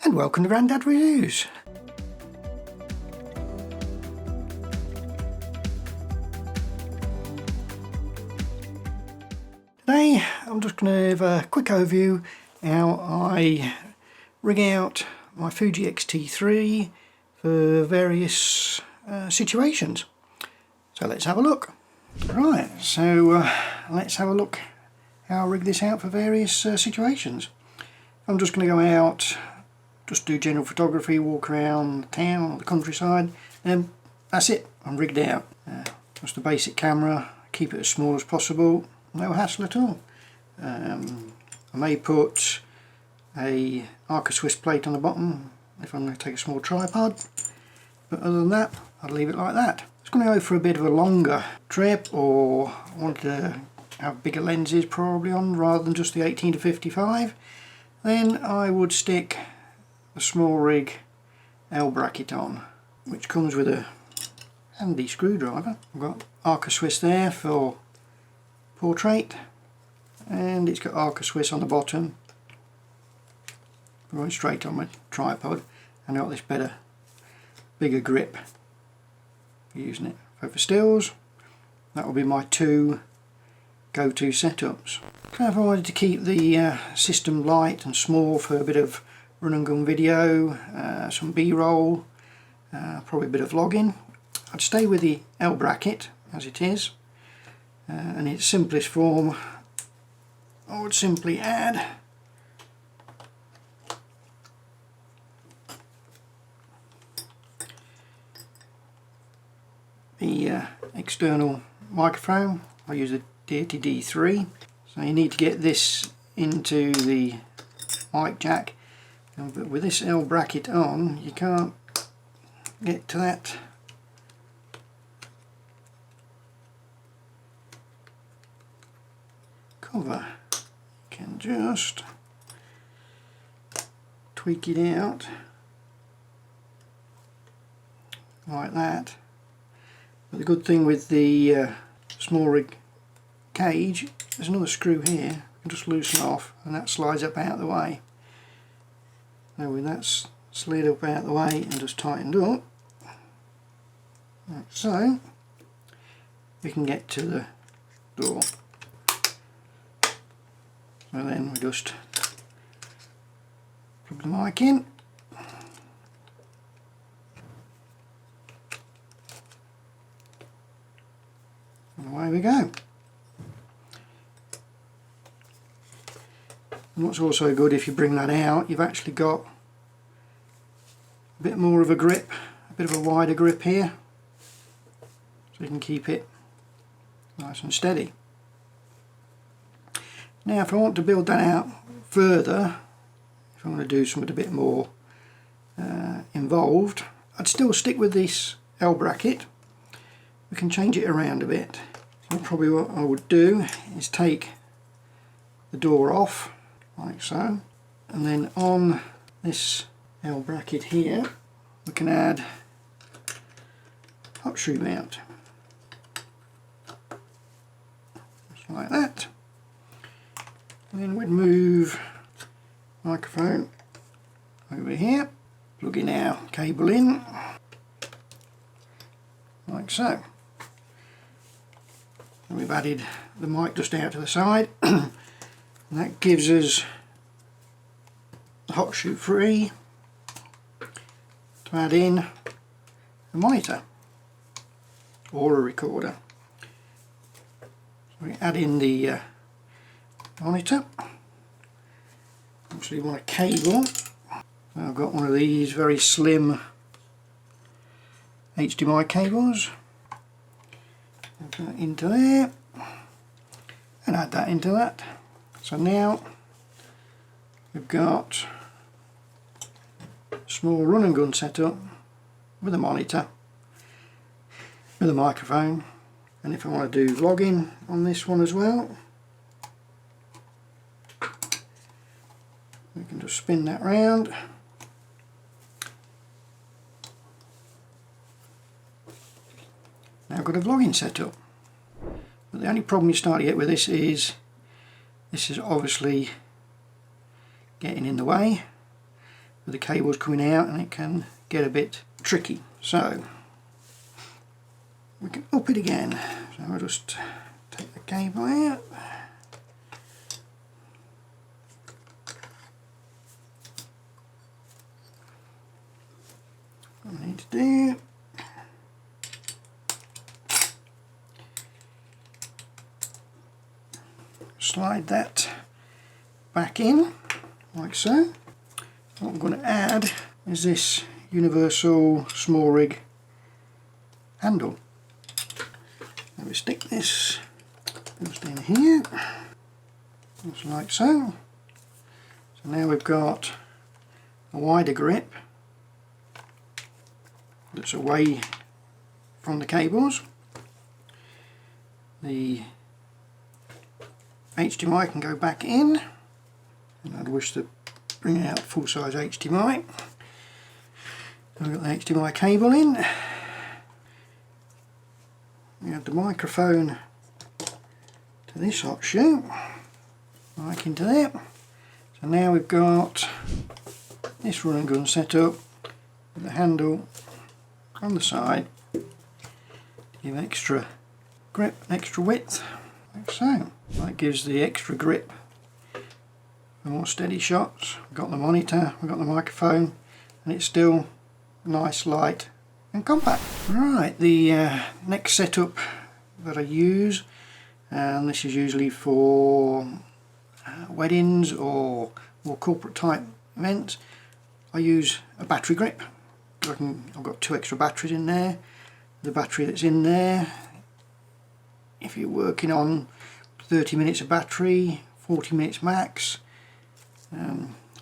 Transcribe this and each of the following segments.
and welcome to Grandad Reviews. Today I'm just going to have a quick overview how I rig out my Fuji X-T3 for various situations. So let's have a look. Right, so let's have a look how I rig this out for various situations. I'm just going to go out, just do general photography, walk around the town or the countryside, and that's it, I'm rigged out. Just a basic camera, keep it as small as possible, no hassle at all. I may put a Arca Swiss plate on the bottom if I'm going to take a small tripod, but other than that I'll leave it like that. It's going to go for a bit of a longer trip, or I want to have bigger lenses probably on rather than just the 18 to 55, then I would stick a small rig L bracket on, which comes with a handy screwdriver. I've got Arca Swiss there for portrait, and it's got Arca Swiss on the bottom, going straight on my tripod, and I've got this bigger grip for using it. So for stills, that will be my two go-to setups. So if I wanted to keep the system light and small for a bit of run and gun video, some B-roll, probably a bit of vlogging, I'd stay with the L bracket as it is, and in its simplest form I would simply add the external microphone. I use a D3, so you need to get this into the mic jack, but with this L bracket on you can't get to that cover. You can just tweak it out like that. But the good thing with the small rig cage, there's another screw here, you can just loosen off and that slides up out of the way. Now with that slid up out of the way and just tightened up, like so, we can get to the door. So then we just plug the mic in, and away we go. And what's also good, if you bring that out, you've actually got a bit more of a grip, a bit of a wider grip here, so you can keep it nice and steady. Now if I want to build that out further, if I want to do something a bit more involved, I'd still stick with this L bracket. We can change it around a bit. So probably what I would do is take the door off like so, and then on this L bracket here we can add hot shoe mount, just like that. And then we'd move microphone over here, plug in our cable in like so, and we've added the mic just out to the side. And that gives us the hot shoe free to add in a monitor or a recorder. So we add in the monitor. Obviously you want a cable. So I've got one of these very slim HDMI cables. Put that into there and add that into that. So now we've got a small run and gun setup with a monitor, with a microphone, and if I want to do vlogging on this one as well, we can just spin that round. Now I've got a vlogging setup, but the only problem you start to get with this is obviously getting in the way. with the cables coming out, and it can get a bit tricky. So we can up it again. So I'll just take the cable out. What I need to do, slide that back in like so. What I'm going to add is this universal small rig handle. Let me stick this just in here, just like so. So now we've got a wider grip that's away from the cables. The HDMI can go back in, and I'd wish to bring out full-size HDMI. So we've got the HDMI cable in. We have the microphone to this hot shoe, like into there. So now we've got this run and gun set up with the handle on the side to give extra grip and extra width, like so. That gives the extra grip for more steady shots. We've got the monitor, we've got the microphone, and it's still nice, light and compact. Right, the next setup that I use, and this is usually for weddings or more corporate type events, I use a battery grip. I've got 2 extra batteries in there. The battery that's in there, if you're working on 30 minutes of battery, 40 minutes max,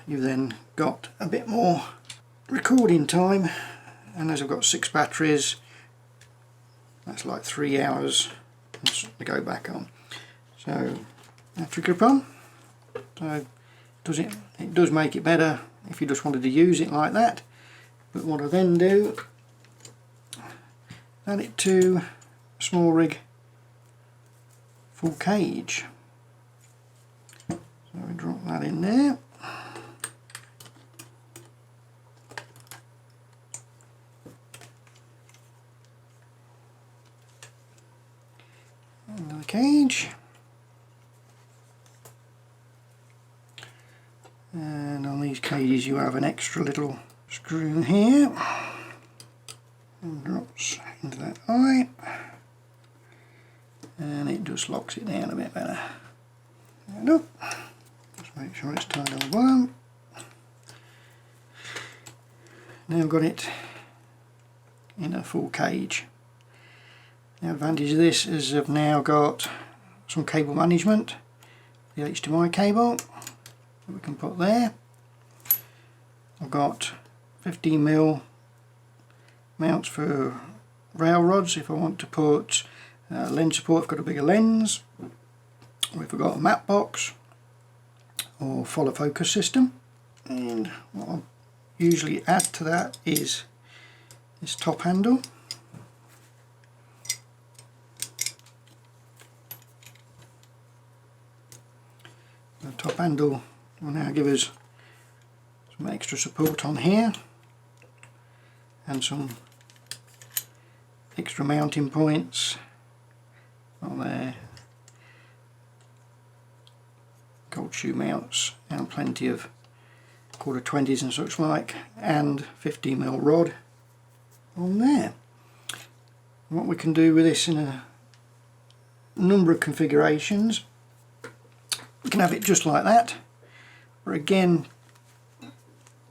you've then got a bit more recording time, and as I've got 6 batteries, that's like 3 hours to go back on. So battery grip on. So it does make it better if you just wanted to use it like that. But what I then do, add it to small rig full cage. So we drop that in there. Into the cage. And on these cages you have an extra little screw here, and drops into that eye, and it just locks it down a bit better. And up. Just make sure it's tied on the bottom. Now I've got it in a full cage. The advantage of this is I've now got some cable management, the HDMI cable that we can put there. I've got 15mm mounts for rail rods if I want to put lens support. I've got a bigger lens, or if I've got a matte box or follow focus system. And what I'll usually add to that is this top handle. The top handle will now give us some extra support on here and some extra mounting points on there, gold shoe mounts, and plenty of 1/4-20s and such like, and 15mm rod on there. What we can do with this in a number of configurations, we can have it just like that, or again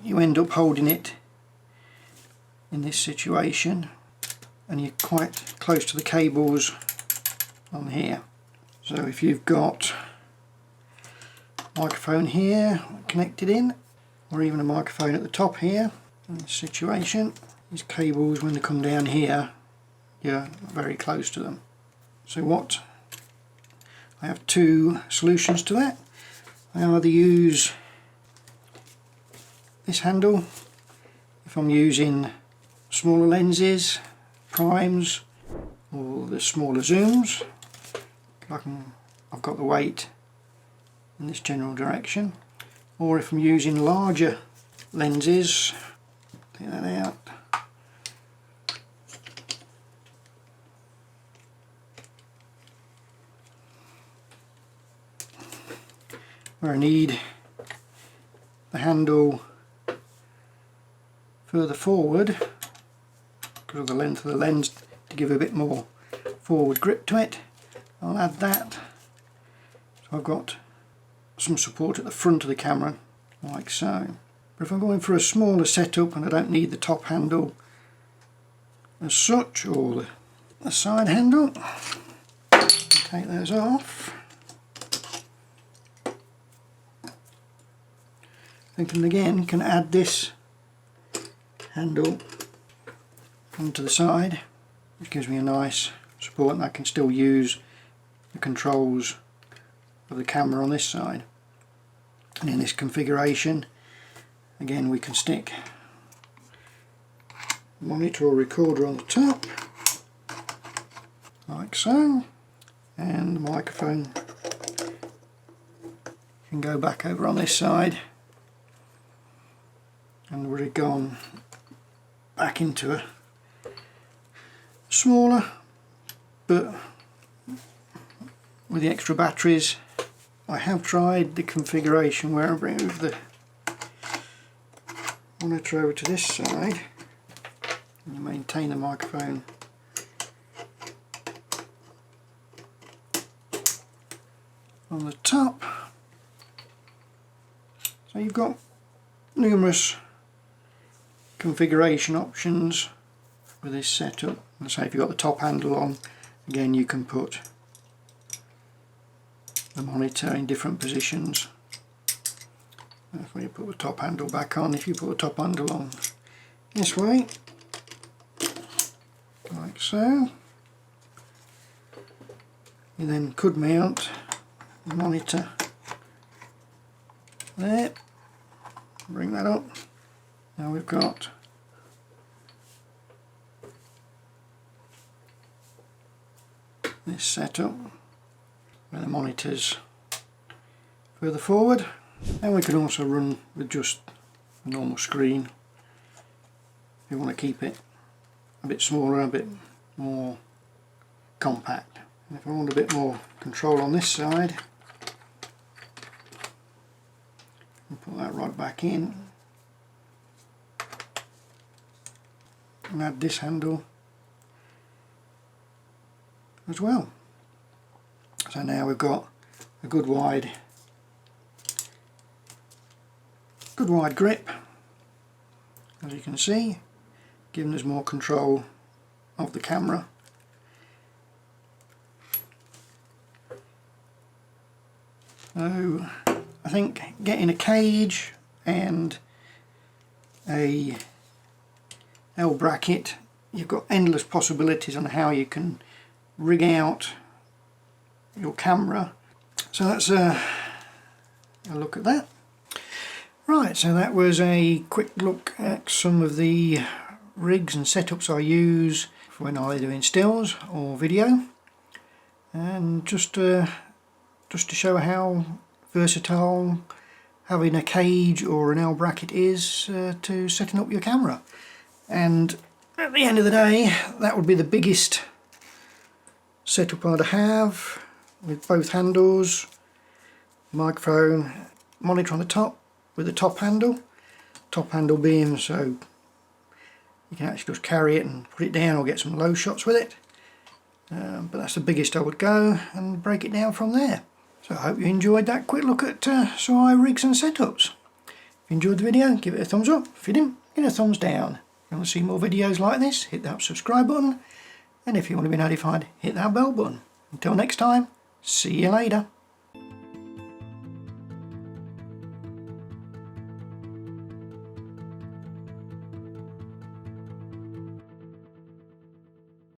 you end up holding it in this situation and you're quite close to the cables on here. So if you've got a microphone here connected in, or even a microphone at the top here, in this situation, these cables, when they come down here, you're very close to them. So what, I have 2 solutions to that. I either use this handle if I'm using smaller lenses, primes, or the smaller zooms. I've got the weight in this general direction. Or if I'm using larger lenses. Take that out. Where I need the handle further forward because of the length of the lens, to give a bit more forward grip to it, I'll add that. So I've got some support at the front of the camera like so. But if I'm going for a smaller setup and I don't need the top handle as such, or the side handle, take those off. Thinking again, can add this handle onto the side, which gives me a nice support, and I can still use the controls of the camera on this side. And in this configuration, again, we can stick a monitor or recorder on the top, like so, and the microphone can go back over on this side, and we're gone back into a smaller, but with the extra batteries. I have tried the configuration where I bring the monitor over to this side and maintain the microphone on the top. So you've got numerous configuration options with this setup. And so if you've got the top handle on, again you can put the monitor in different positions. That's when you put the top handle back on. If you put the top handle on this way, like so, you then could mount the monitor there. Bring that up. Now we've got this setup where the monitor's further forward, and we can also run with just a normal screen if you want to keep it a bit smaller, a bit more compact. And if I want a bit more control on this side, I'll put that right back in and add this handle as well. So now we've got a good wide grip, as you can see, giving us more control of the camera. So I think getting a cage and a L bracket, you've got endless possibilities on how you can rig out your camera. So that's a look at that. Right, so that was a quick look at some of the rigs and setups I use for when I'm doing stills or video, and just to show how versatile having a cage or an L bracket is to setting up your camera. And at the end of the day, that would be the biggest setup I'd have, with both handles, microphone, monitor on the top with the top handle being so you can actually just carry it and put it down or get some low shots with it. But that's the biggest I would go, and break it down from there. So I hope you enjoyed that quick look at some of my rigs and setups. If you enjoyed the video, give it a thumbs up. If you didn't, give it a thumbs down. If you want to see more videos like this, hit that subscribe button, and if you want to be notified, hit that bell button. Until next time, see you later.